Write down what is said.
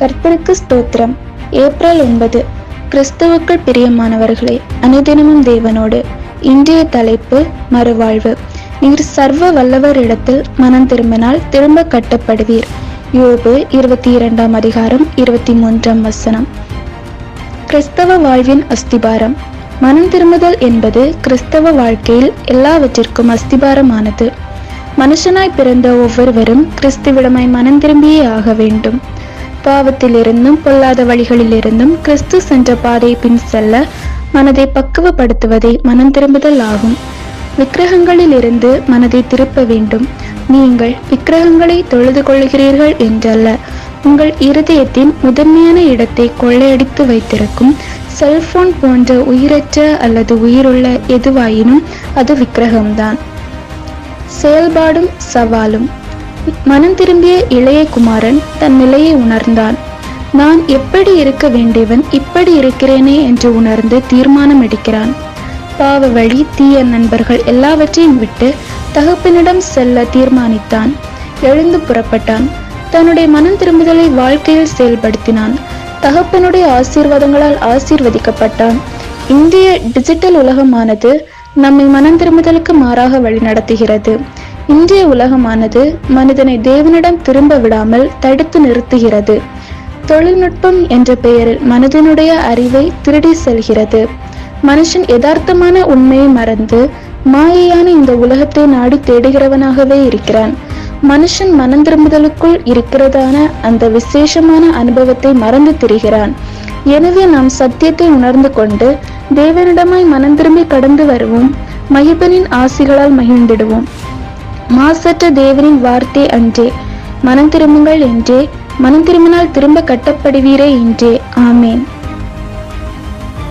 கர்த்தருக்கு ஸ்தோத்திரம். ஏப்ரல் 9. கிறிஸ்துவுக்குள் பிரியமானவர்களே, அனுதினமும் தேவனோடு. இன்றைய தலைப்பு மறுவாழ்வு. நீர் சர்வ வல்லவர் இடத்தில் மனம் திரும்பினால் திரும்ப கட்டப்படுவீர். யோபு 22 அதிகாரம் 23 கிறிஸ்தவ வாழ்வின் அஸ்திபாரம். மனம் திரும்புதல் என்பது கிறிஸ்தவ வாழ்க்கையில் எல்லாவற்றிற்கும் அஸ்திபாரமானது. மனுஷனாய் பிறந்த ஒவ்வொருவரும் கிறிஸ்துவிடமாய் மனம் திரும்பியே ஆக வேண்டும். பாவத்திலிருந்தும் பொல்லாத வழிகளிலிருந்தும் கிறிஸ்து சென்ற பாதையை பின் செல்ல மனதை பக்குவப்படுத்துவதே மனம் திரும்புதல் ஆகும். விக்கிரகங்களில் இருந்து மனதை திருப்ப வேண்டும். நீங்கள் விக்கிரகங்களை தொழுது கொள்கிறீர்கள் என்றல்ல, உங்கள் இருதயத்தின் முதன்மையான இடத்தை கொள்ளையடித்து வைத்திருக்கும் செல்போன் போன்ற உயிரற்ற அல்லது உயிருள்ள எதுவாயினும் அது விக்கிரகம்தான். செயல்பாடும் சவாலும். மனம் திரும்பிய இளைய குமாரன் தன் நிலையை உணர்ந்தான். நான் எப்படி இருக்க வேண்டியவன் இப்படி இருக்கிறேனே என்று உணர்ந்து தீர்மானம் எடுக்கிறான். பாவ வழி, தீய நண்பர்கள் எல்லாவற்றையும் விட்டு தகப்பனிடம் செல்ல தீர்மானித்தான். எழுந்து புறப்பட்டான். தன்னுடைய மனம் திரும்புதலை வாழ்க்கையில் செயல்படுத்தினான். தகப்பனுடைய ஆசீர்வாதங்களால் ஆசீர்வதிக்கப்பட்டான். இந்திய டிஜிட்டல் உலகமானது நம்மை மனம் திரும்புதலுக்கு மாறாக வழி நடத்துகிறது. இன்றைய உலகமானது மனிதனை தேவனிடம் திரும்ப விடாமல் தடுத்து நிறுத்துகிறது. தொழில்நுட்பம் என்ற பெயரில் மனிதனுடைய அறிவை திருடி செல்கிறது. மனுஷன் யதார்த்தமான உண்மையை மறந்து மாயையான இந்த உலகத்தை நாடி தேடுகிறவனாகவே இருக்கிறான். மனுஷன் மனம் திரும்புதலுக்குள் இருக்கிறதான அந்த விசேஷமான அனுபவத்தை மறந்து திரிகிறான். எனவே நாம் சத்தியத்தை உணர்ந்து கொண்டு தேவனிடமாய் மனம் திரும்பி கடந்து வருவோம். மகிபனின் ஆசிகளால் மகிழ்ந்திடுவோம். மாசற்ற தேவனின் வார்த்தை அன்றே, மனம் திரும்புங்கள் என்றே, மனம் திரும்பினால் திரும்ப கட்டப்படுவீரே என்றே. ஆமேன்.